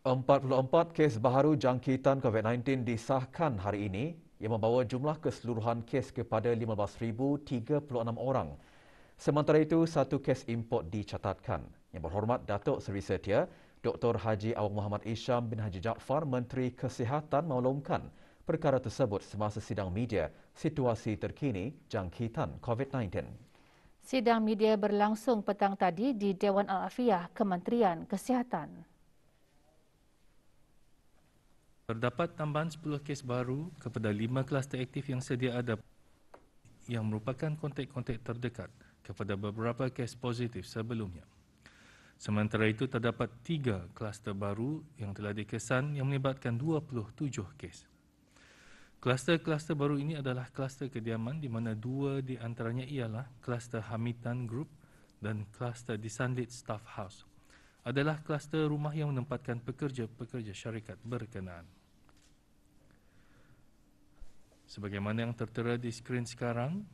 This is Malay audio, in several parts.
44 kes baharu jangkitan COVID-19 disahkan hari ini yang membawa jumlah keseluruhan kes kepada 15,036 orang. Sementara itu, satu kes import dicatatkan. Yang Berhormat Datuk Seri Setia, Dr. Haji Awang Muhammad Isham bin Haji Jaafar, Menteri Kesihatan memaklumkan perkara tersebut semasa sidang media situasi terkini jangkitan COVID-19. Sidang media berlangsung petang tadi di Dewan Al-Afiah Kementerian Kesihatan. Terdapat tambahan 10 kes baru kepada 5 kluster aktif yang sedia ada yang merupakan kontak-kontak terdekat kepada beberapa kes positif sebelumnya. Sementara itu, terdapat 3 kluster baru yang telah dikesan yang melibatkan 27 kes. Kluster-kluster baru ini adalah kluster kediaman di mana 2 di antaranya ialah kluster Hamitan Group dan kluster di Sandlit Staff House. Adalah kluster rumah yang menempatkan pekerja-pekerja syarikat berkenaan. Sebagaimana yang tertera di skrin sekarang,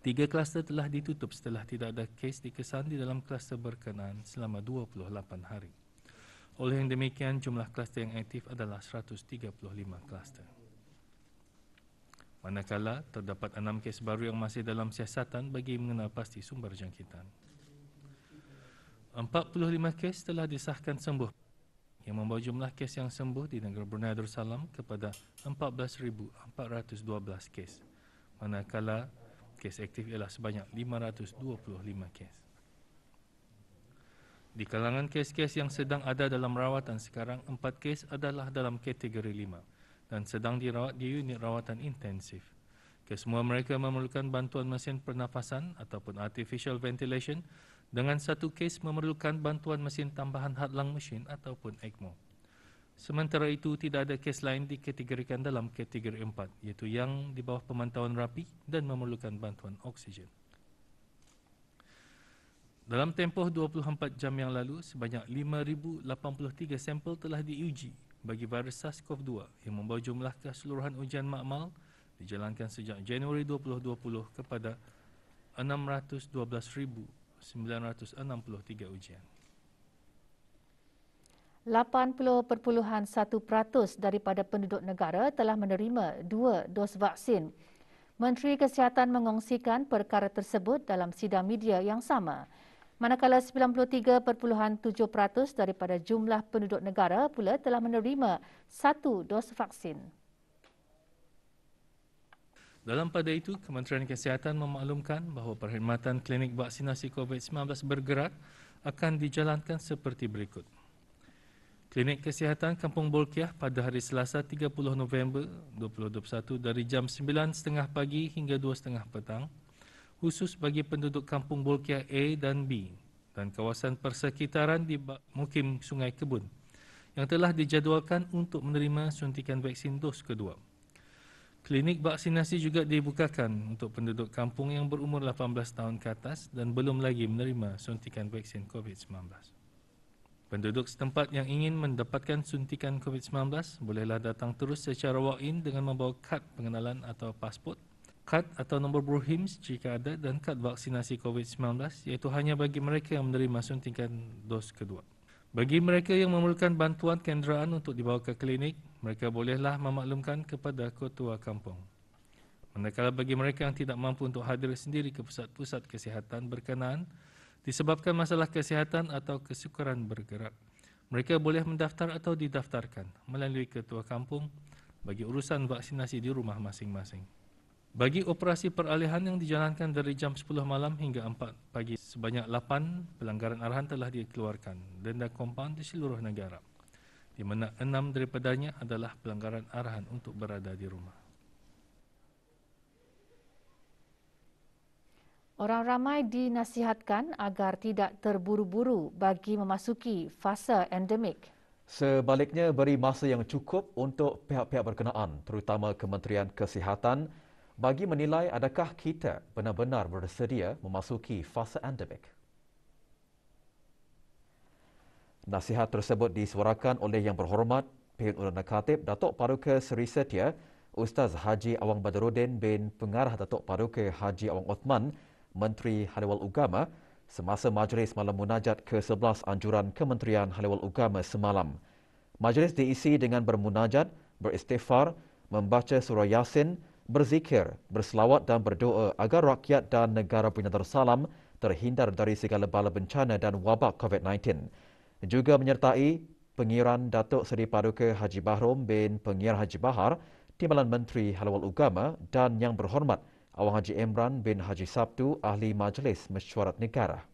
3 kluster telah ditutup setelah tidak ada kes dikesan di dalam kluster berkenaan selama 28 hari. Oleh yang demikian, jumlah kluster yang aktif adalah 135 kluster. Manakala, terdapat 6 kes baru yang masih dalam siasatan bagi mengenal pasti sumber jangkitan. 45 kes telah disahkan sembuh yang membawa jumlah kes yang sembuh di negara Brunei Darussalam kepada 14,412 kes. Manakala, kes aktif ialah sebanyak 525 kes. Di kalangan kes-kes yang sedang ada dalam rawatan sekarang, 4 kes adalah dalam kategori 5 dan sedang dirawat di unit rawatan intensif. Kesemua mereka memerlukan bantuan mesin pernafasan ataupun artificial ventilation dengan 1 kes memerlukan bantuan mesin tambahan hadlang mesin ataupun ECMO. Sementara itu, tidak ada kes lain dikategorikan dalam kategori 4, iaitu yang di bawah pemantauan rapi dan memerlukan bantuan oksigen. Dalam tempoh 24 jam yang lalu, sebanyak 5,083 sampel telah diuji bagi virus SARS-CoV-2 yang membawa jumlah keseluruhan ujian makmal dijalankan sejak Januari 2020 kepada 612,963 ujian. 80.1% daripada penduduk negara telah menerima 2 dos vaksin. Menteri Kesihatan mengongsikan perkara tersebut dalam sidang media yang sama. Manakala 93.7% daripada jumlah penduduk negara pula telah menerima 1 dos vaksin. Dalam pada itu, Kementerian Kesihatan memaklumkan bahawa perkhidmatan klinik vaksinasi COVID-19 bergerak akan dijalankan seperti berikut. Klinik Kesihatan Kampung Bolkiah pada hari Selasa 30 November 2021 dari jam 9.30 pagi hingga 2.30 petang, khusus bagi penduduk Kampung Bolkiah A dan B dan kawasan persekitaran di Mukim Sungai Kebun yang telah dijadualkan untuk menerima suntikan vaksin dos kedua. Klinik vaksinasi juga dibukakan untuk penduduk kampung yang berumur 18 tahun ke atas dan belum lagi menerima suntikan vaksin COVID-19. Penduduk setempat yang ingin mendapatkan suntikan COVID-19 bolehlah datang terus secara walk-in dengan membawa kad pengenalan atau pasport, kad atau nombor BRUHIMS jika ada dan kad vaksinasi COVID-19 iaitu hanya bagi mereka yang menerima suntikan dos kedua. Bagi mereka yang memerlukan bantuan kenderaan untuk dibawa ke klinik, mereka bolehlah memaklumkan kepada ketua kampung. Manakala bagi mereka yang tidak mampu untuk hadir sendiri ke pusat-pusat kesihatan berkenaan disebabkan masalah kesihatan atau kesukaran bergerak, mereka boleh mendaftar atau didaftarkan melalui ketua kampung bagi urusan vaksinasi di rumah masing-masing. Bagi operasi peralihan yang dijalankan dari jam 10 malam hingga 4 pagi, sebanyak 8 pelanggaran arahan telah dikeluarkan denda kompaun di seluruh negara, di mana 6 daripadanya adalah pelanggaran arahan untuk berada di rumah. Orang ramai dinasihatkan agar tidak terburu-buru bagi memasuki fasa endemik. Sebaliknya, beri masa yang cukup untuk pihak-pihak berkenaan, terutama Kementerian Kesihatan, bagi menilai adakah kita benar-benar bersedia memasuki fasa endemik. Nasihat tersebut disuarakan oleh Yang Berhormat Perdana Khatib Datuk Paduka Seri Setia, Ustaz Haji Awang Badruddin bin Pengarah Datuk Paduka Haji Awang Othman, Menteri Haliwal Ugama, semasa majlis malam munajat ke-11 anjuran Kementerian Haliwal Ugama semalam. Majlis diisi dengan bermunajat, beristighfar, membaca surah Yasin, berzikir, berselawat dan berdoa agar rakyat dan negara Brunei Darussalam terhindar dari segala bala bencana dan wabak COVID-19. Juga menyertai Pengiran Datuk Seri Paduka Haji Bahrom bin Pengiran Haji Bahar, Timbalan Menteri Halawal Ugama dan Yang Berhormat Awang Haji Imran bin Haji Sabtu, Ahli Majlis Mesyuarat Negara.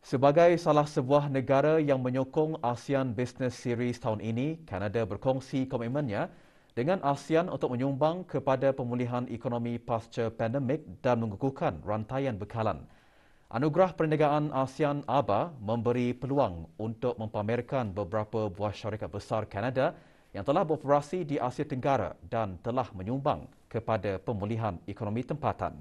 Sebagai salah sebuah negara yang menyokong ASEAN Business Series tahun ini, Kanada berkongsi komitmennya dengan ASEAN untuk menyumbang kepada pemulihan ekonomi pasca pandemik dan mengukuhkan rantaian bekalan. Anugerah Perniagaan ASEAN ABA memberi peluang untuk mempamerkan beberapa buah syarikat besar Kanada yang telah beroperasi di Asia Tenggara dan telah menyumbang kepada pemulihan ekonomi tempatan.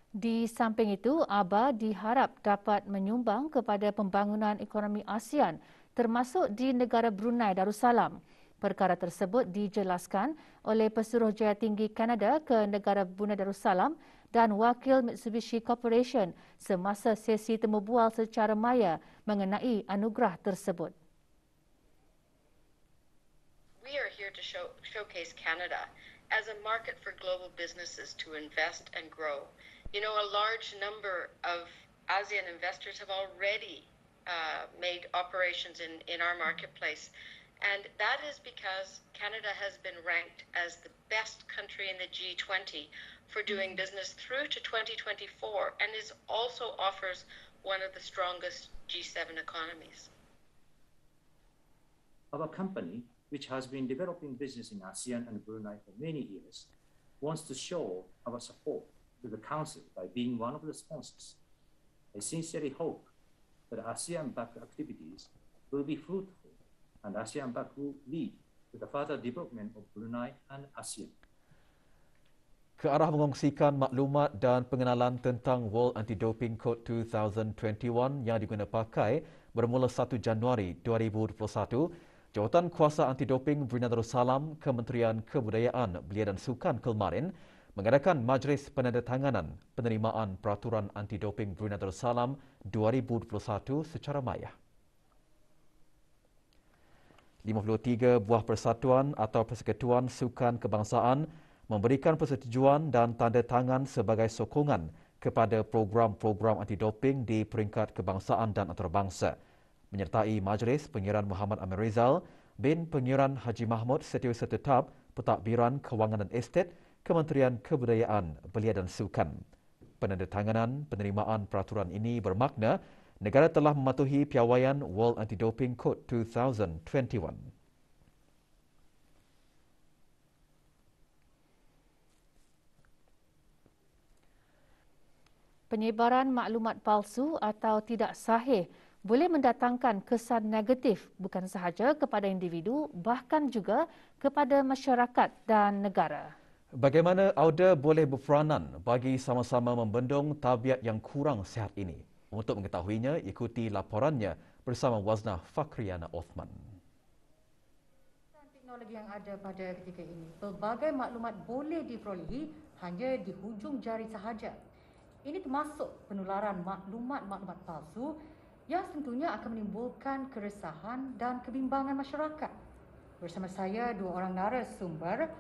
Di samping itu, ABA diharap dapat menyumbang kepada pembangunan ekonomi ASEAN termasuk di negara Brunei Darussalam. Perkara tersebut dijelaskan oleh Pesuruhjaya Tinggi Kanada ke negara Brunei Darussalam dan Wakil Mitsubishi Corporation semasa sesi temu bual secara maya mengenai anugerah tersebut. We are here to showcase Canada as a market for global businesses to invest and grow. You know, a large number of ASEAN investors have already made operations in our marketplace. And that is because Canada has been ranked as the best country in the G20 for doing business through to 2024 and also offers one of the strongest G7 economies. Our company, which has been developing business in ASEAN and Brunei for many years, wants to show our support to the Council by being one of the sponsors. I sincerely hope that ASEAN-backed activities will be fruitful and ASEAN-backed will lead to the further development of Brunei and ASEAN. Ke arah mengongsikan maklumat dan pengenalan tentang World Anti-Doping Code 2021 yang diguna pakai bermula 1 Januari 2021, Jawatan Kuasa Anti-Doping Brunei Darussalam, Kementerian Kebudayaan, Belia dan Sukan Kelmarin mengadakan Majlis Penandatanganan Penerimaan Peraturan Anti-Doping Brunei Darussalam 2021 secara maya. 53 buah persatuan atau persekutuan sukan kebangsaan memberikan persetujuan dan tanda tangan sebagai sokongan kepada program-program anti-doping di peringkat kebangsaan dan antarabangsa. Menyertai majlis Pengiran Muhammad Amir Rizal bin Pengiran Haji Mahmud Setiausaha Tetap Pentadbiran Kewangan dan Estet Kementerian Kebudayaan, Belia dan Sukan. Penandatanganan penerimaan peraturan ini bermakna negara telah mematuhi piawaian World Anti-Doping Code 2021. Penyebaran maklumat palsu atau tidak sahih boleh mendatangkan kesan negatif bukan sahaja kepada individu, bahkan juga kepada masyarakat dan negara. Bagaimana AUDA boleh berperanan bagi sama-sama membendung tabiat yang kurang sihat ini? Untuk mengetahuinya, ikuti laporannya bersama Wazna Fakriana Othman. Teknologi yang ada pada ketika ini, pelbagai maklumat boleh diperolehi hanya di hujung jari sahaja. Ini termasuk penularan maklumat-maklumat palsu yang tentunya akan menimbulkan keresahan dan kebimbangan masyarakat. Bersama saya, 2 orang narasumber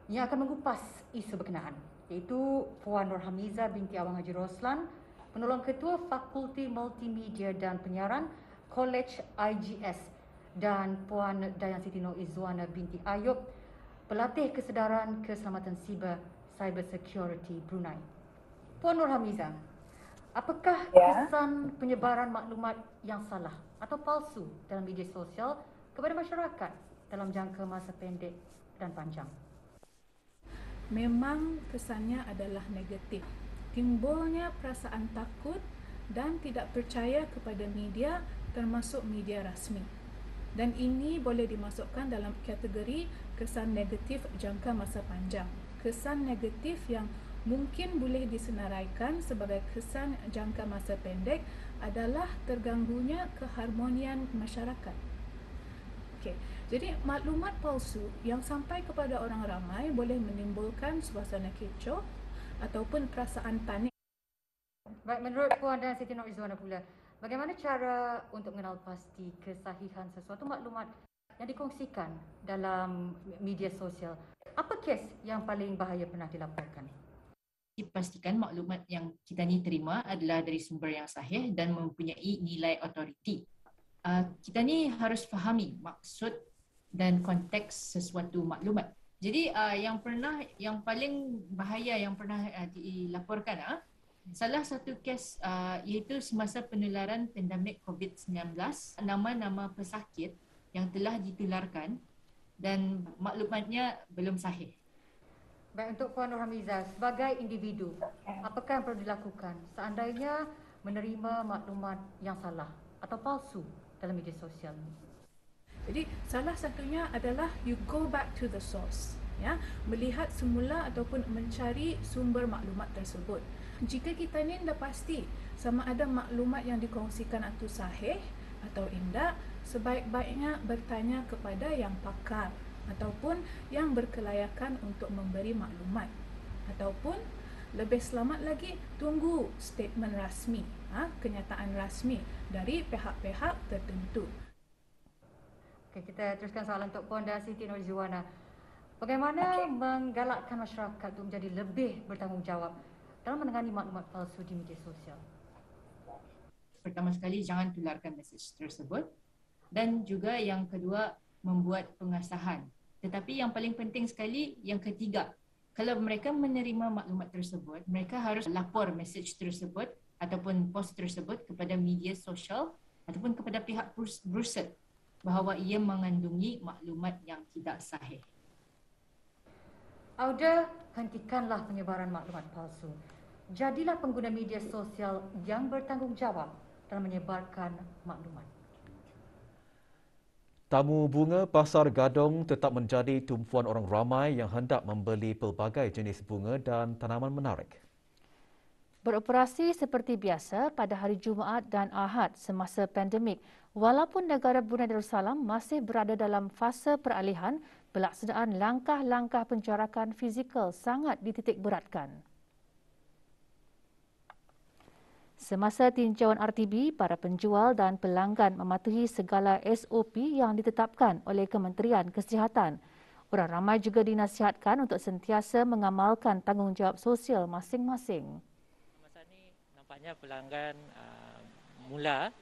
yang akan mengupas isu berkenaan, iaitu Puan Nurhamiza binti Awang Haji Roslan, Penolong Ketua Fakulti Multimedia dan Penyiaran College IGS, dan Puan Dayan Siti Nur Izzuana binti Ayub, Pelatih Kesedaran Keselamatan Siber Cyber Security Brunei. Puan Nurhamiza, apakah kesan penyebaran maklumat yang salah atau palsu dalam media sosial kepada masyarakat dalam jangka masa pendek dan panjang? Memang kesannya adalah negatif. Timbulnya perasaan takut dan tidak percaya kepada media, termasuk media rasmi. Dan ini boleh dimasukkan dalam kategori kesan negatif jangka masa panjang. Kesan negatif yang mungkin boleh disenaraikan sebagai kesan jangka masa pendek adalah terganggunya keharmonian masyarakat. Jadi maklumat palsu yang sampai kepada orang ramai boleh menimbulkan suasana kecoh ataupun perasaan panik. Baik, menurut Puan Dayan Siti Nur Izzuana pula, Bagaimana cara untuk mengenal pasti kesahihan sesuatu maklumat yang dikongsikan dalam media sosial? Apa kes yang paling bahaya pernah dilaporkan? Pastikan maklumat yang kita ni terima adalah dari sumber yang sahih dan mempunyai nilai autoriti. Kita ni harus fahami maksud dan konteks sesuatu maklumat. Jadi yang paling bahaya yang pernah dilaporkan, salah satu kes iaitu semasa penularan pandemik COVID-19, nama-nama pesakit yang telah ditularkan dan maklumatnya belum sahih. Baik, untuk Puan Nurhamiza, sebagai individu, apakah yang perlu dilakukan seandainya menerima maklumat yang salah atau palsu dalam media sosial? Jadi salah satunya adalah you go back to the source, ya, melihat semula ataupun mencari sumber maklumat tersebut. Jika kita ni dah pasti sama ada maklumat yang dikongsikan itu sahih atau tidak, sebaik-baiknya bertanya kepada yang pakar ataupun yang berkelayakan untuk memberi maklumat, ataupun lebih selamat lagi tunggu statement rasmi, kenyataan rasmi dari pihak-pihak tertentu. Okey, kita teruskan soalan untuk Puan Datuk Siti Nurhalizawana. Bagaimana menggalakkan masyarakat untuk menjadi lebih bertanggungjawab dalam menangani maklumat palsu di media sosial? Pertama sekali, jangan tularkan mesej tersebut, dan juga yang kedua, membuat pengasahan. Tetapi yang paling penting sekali, yang ketiga, kalau mereka menerima maklumat tersebut, mereka harus lapor mesej tersebut ataupun post tersebut kepada media sosial ataupun kepada pihak berursut bahawa ia mengandungi maklumat yang tidak sahih. Auda, hentikanlah penyebaran maklumat palsu. Jadilah pengguna media sosial yang bertanggungjawab dalam menyebarkan maklumat. Tamu bunga Pasar Gadong tetap menjadi tumpuan orang ramai yang hendak membeli pelbagai jenis bunga dan tanaman menarik. Beroperasi seperti biasa pada hari Jumaat dan Ahad semasa pandemik, walaupun negara Brunei Darussalam masih berada dalam fasa peralihan, pelaksanaan langkah-langkah penjarakan fizikal sangat dititikberatkan. Semasa tinjauan RTB, para penjual dan pelanggan mematuhi segala SOP yang ditetapkan oleh Kementerian Kesihatan. Orang ramai juga dinasihatkan untuk sentiasa mengamalkan tanggungjawab sosial masing-masing. Masa ni nampaknya pelanggan mula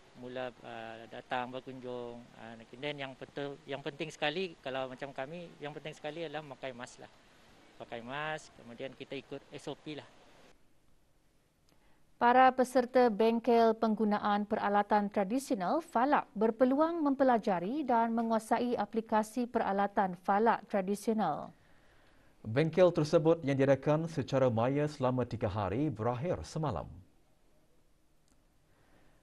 datang berkunjung. Dan yang penting sekali kalau macam kami, yang penting sekali adalah pakai mask lah. Pakai mask, kemudian kita ikut SOP lah. Para peserta bengkel penggunaan peralatan tradisional Falak berpeluang mempelajari dan menguasai aplikasi peralatan Falak tradisional. Bengkel tersebut yang diadakan secara maya selama 3 hari berakhir semalam.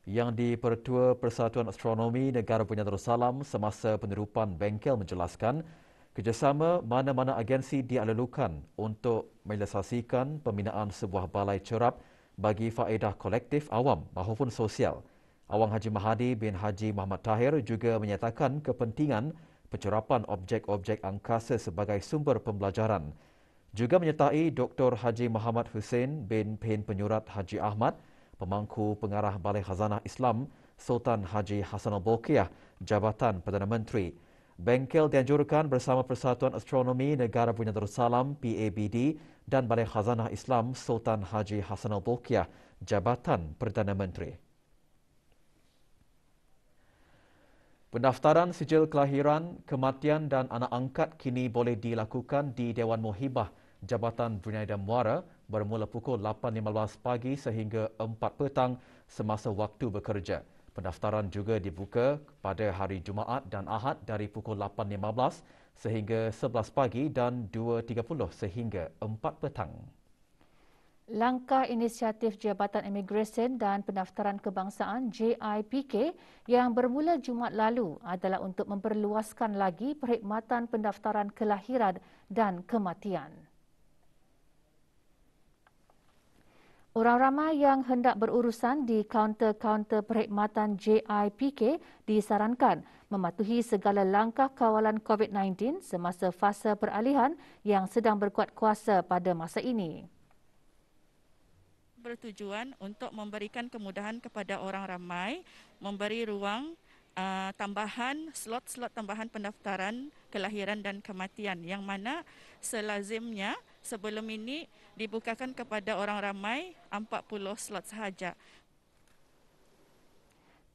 Yang di-Pertua Persatuan Astronomi Negara Brunei Darussalam semasa penerupan bengkel menjelaskan kerjasama mana-mana agensi dialalukan untuk merealisasikan pembinaan sebuah balai cerap bagi faedah kolektif awam maupun sosial. Awang Haji Mahadi bin Haji Muhammad Tahir juga menyatakan kepentingan pencerapan objek-objek angkasa sebagai sumber pembelajaran. Juga menyertai Dr. Haji Muhammad Hussein bin Pen Penyurat Haji Ahmad, Pemangku Pengarah Balai Khazanah Islam Sultan Haji Hassanul Bolkiah, Jabatan Perdana Menteri. Bengkel dianjurkan bersama Persatuan Astronomi Negara Brunei Darussalam PABD dan Balai Khazanah Islam Sultan Haji Hassanul Bolkiah, Jabatan Perdana Menteri. Pendaftaran sijil kelahiran, kematian dan anak angkat kini boleh dilakukan di Dewan Muhibah Jabatan Brunei dan Muara bermula pukul 8.15 pagi sehingga 4 petang semasa waktu bekerja. Pendaftaran juga dibuka pada hari Jumaat dan Ahad dari pukul 8.15 sehingga 11 pagi dan 2.30 sehingga 4 petang. Langkah inisiatif Jabatan Imigresen dan Pendaftaran Kebangsaan JIPK yang bermula Jumaat lalu adalah untuk memperluaskan lagi perkhidmatan pendaftaran kelahiran dan kematian. Orang ramai yang hendak berurusan di kaunter-kaunter perkhidmatan JIPK disarankan mematuhi segala langkah kawalan COVID-19 semasa fasa peralihan yang sedang berkuat kuasa pada masa ini. bertujuan untuk memberikan kemudahan kepada orang ramai, memberi ruang tambahan slot-slot tambahan pendaftaran kelahiran dan kematian yang mana selazimnya sebelum ini dibukakan kepada orang ramai 40 slot sahaja.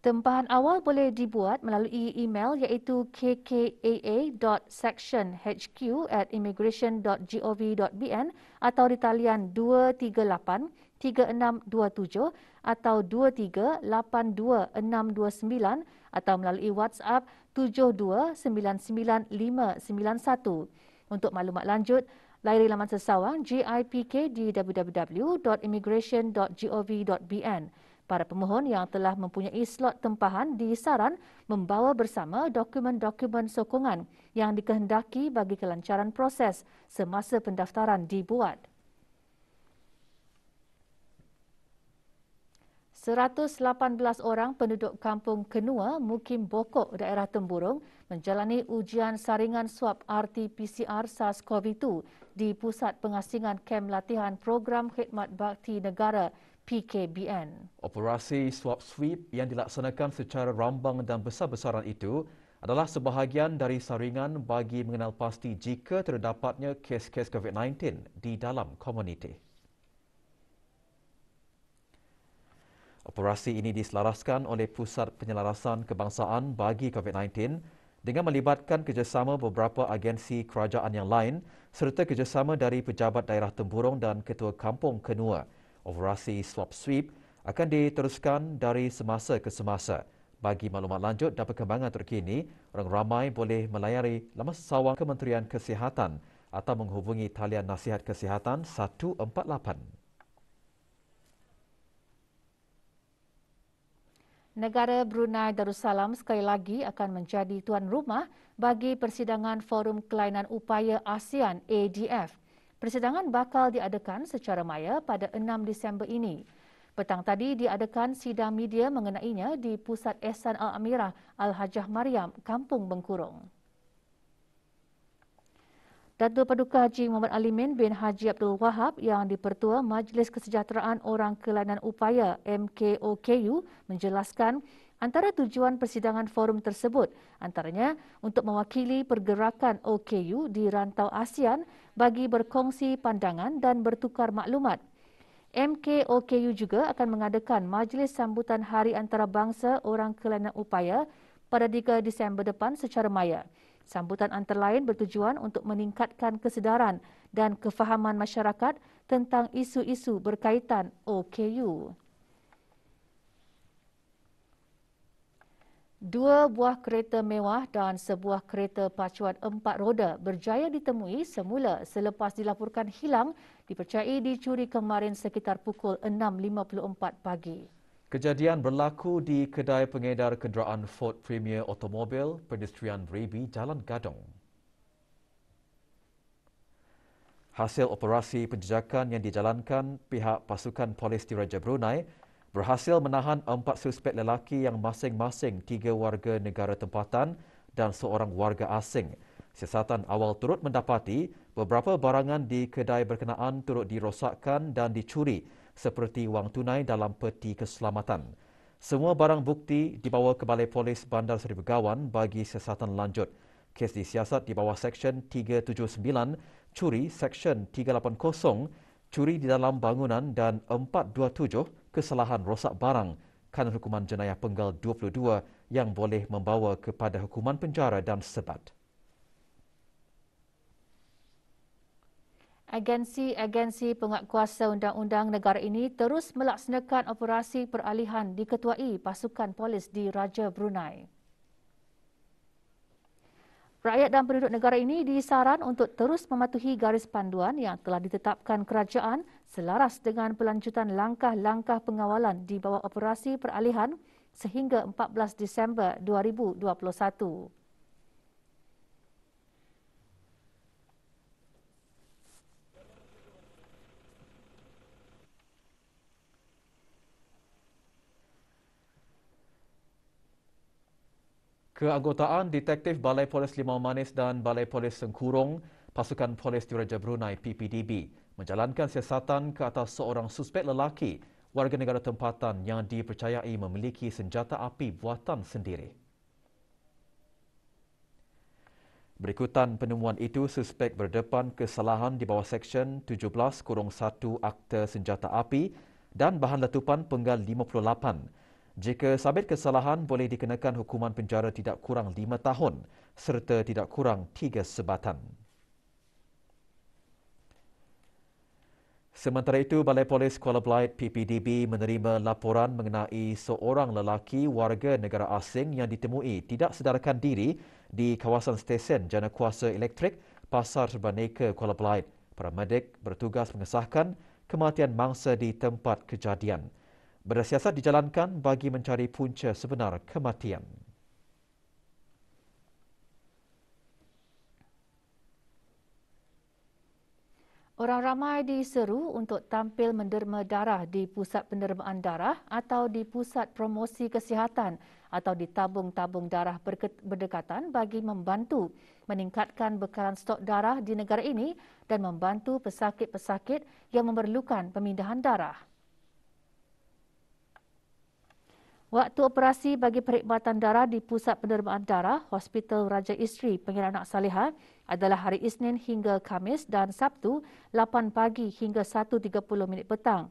Tempahan awal boleh dibuat melalui email iaitu kkaa.sectionhq@immigration.gov.bn atau di talian 238-3627 atau 2382-629 atau melalui WhatsApp 7299-591. Untuk maklumat lanjut, layari laman sesawang GIPK di www.immigration.gov.bn. Para pemohon yang telah mempunyai slot tempahan disaran membawa bersama dokumen-dokumen sokongan yang dikehendaki bagi kelancaran proses semasa pendaftaran dibuat. 118 orang penduduk kampung Kenua, Mukim Bokok, daerah Temburong menjalani ujian saringan swab RT-PCR SARS-CoV-2 di Pusat Pengasingan Kem Latihan Program Khidmat Bakti Negara PKBN. Operasi swab sweep yang dilaksanakan secara rambang dan besar-besaran itu adalah sebahagian dari saringan bagi mengenal pasti jika terdapatnya kes-kes COVID-19 di dalam komuniti. Operasi ini diselaraskan oleh Pusat Penyelarasan Kebangsaan bagi COVID-19 dengan melibatkan kerjasama beberapa agensi kerajaan yang lain serta kerjasama dari pejabat daerah Temburong dan Ketua Kampung Kenua. Operasi swab sweep akan diteruskan dari semasa ke semasa. Bagi maklumat lanjut dan perkembangan terkini, orang ramai boleh melayari laman sesawang Kementerian Kesihatan atau menghubungi talian nasihat kesihatan 148. Negara Brunei Darussalam sekali lagi akan menjadi tuan rumah bagi persidangan Forum Kelainan Upaya ASEAN ADF. Persidangan bakal diadakan secara maya pada 6 Disember ini. Petang tadi diadakan sidang media mengenainya di Pusat Ehsan Al-Amirah Al-Hajjah Mariam, Kampung Bengkurung. Datuk Paduka Haji Muhammad Alimin bin Haji Abdul Wahab yang dipertua Majlis Kesejahteraan Orang Kelainan Upaya MKOKU menjelaskan antara tujuan persidangan forum tersebut antaranya untuk mewakili pergerakan OKU di rantau ASEAN bagi berkongsi pandangan dan bertukar maklumat. MKOKU juga akan mengadakan majlis sambutan Hari Antarabangsa Orang Kelainan Upaya pada 3 Disember depan secara maya. Sambutan antara lain bertujuan untuk meningkatkan kesedaran dan kefahaman masyarakat tentang isu-isu berkaitan OKU. 2 buah kereta mewah dan sebuah kereta pacuan 4 roda berjaya ditemui semula selepas dilaporkan hilang dipercayai dicuri kemarin sekitar pukul 6.54 pagi. Kejadian berlaku di kedai pengedar kenderaan Ford Premier Automobil, Perindustrian Rebi, Jalan Gadong. Hasil operasi penjejakan yang dijalankan pihak pasukan polis Diraja Brunei berhasil menahan 4 suspek lelaki yang masing-masing 3 warga negara tempatan dan seorang warga asing. Siasatan awal turut mendapati beberapa barangan di kedai berkenaan turut dirosakkan dan dicuri seperti wang tunai dalam peti keselamatan. Semua barang bukti dibawa ke Balai Polis Bandar Seri Begawan bagi siasatan lanjut. Kes disiasat di bawah Seksyen 379, curi Seksyen 380, curi di dalam bangunan dan 427 kesalahan rosak barang kerana hukuman jenayah penggal 22 yang boleh membawa kepada hukuman penjara dan sebat. Agensi-agensi penguatkuasa undang-undang negara ini terus melaksanakan operasi peralihan diketuai pasukan polis di Raja Brunei. Rakyat dan penduduk negara ini disaran untuk terus mematuhi garis panduan yang telah ditetapkan kerajaan selaras dengan pelanjutan langkah-langkah pengawalan di bawah operasi peralihan sehingga 14 Disember 2021. Keanggotaan Detektif Balai Polis Limau Manis dan Balai Polis Sengkurung, Pasukan Polis Diraja Brunei PPDB menjalankan siasatan ke atas seorang suspek lelaki warga negara tempatan yang dipercayai memiliki senjata api buatan sendiri. Berikutan penemuan itu, suspek berdepan kesalahan di bawah Seksyen 17-1 Akta Senjata Api dan bahan letupan penggal 58. Jika sabit kesalahan, boleh dikenakan hukuman penjara tidak kurang 5 tahun serta tidak kurang 3 sebatan. Sementara itu, Balai Polis Kuala Belait PPDB menerima laporan mengenai seorang lelaki warga negara asing yang ditemui tidak sedarkan diri di kawasan stesen jana kuasa elektrik Pasar Serbaneka Kuala Belait. Paramedik bertugas mengesahkan kematian mangsa di tempat kejadian. Bersiasat dijalankan bagi mencari punca sebenar kematian. Orang ramai diseru untuk tampil menderma darah di pusat pendermaan darah atau di pusat promosi kesihatan atau di tabung-tabung darah berdekatan bagi membantu meningkatkan bekalan stok darah di negara ini dan membantu pesakit-pesakit yang memerlukan pemindahan darah. Waktu operasi bagi perkhidmatan darah di Pusat Pendermaan Darah Hospital Raja Isteri Pengiran Anak Saliha adalah hari Isnin hingga Khamis dan Sabtu 8 pagi hingga 1.30 petang.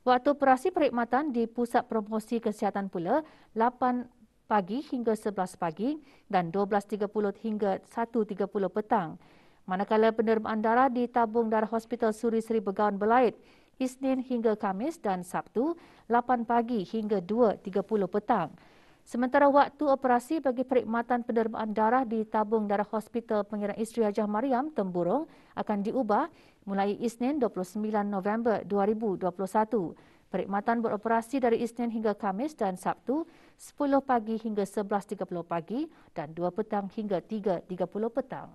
Waktu operasi perkhidmatan di Pusat Promosi Kesihatan pula 8 pagi hingga 11 pagi dan 12.30 hingga 1.30 petang. Manakala pendermaan darah di tabung darah Hospital Suri Seri Begawan Belait Isnin hingga Khamis dan Sabtu 8 pagi hingga 2.30 petang. Sementara waktu operasi bagi perkhidmatan pendermaan darah di tabung darah Hospital Pengiran Isteri Hajah Mariam Temburong akan diubah mulai Isnin 29 November 2021. Perkhidmatan beroperasi dari Isnin hingga Khamis dan Sabtu 10 pagi hingga 11.30 pagi dan 2 petang hingga 3.30 petang.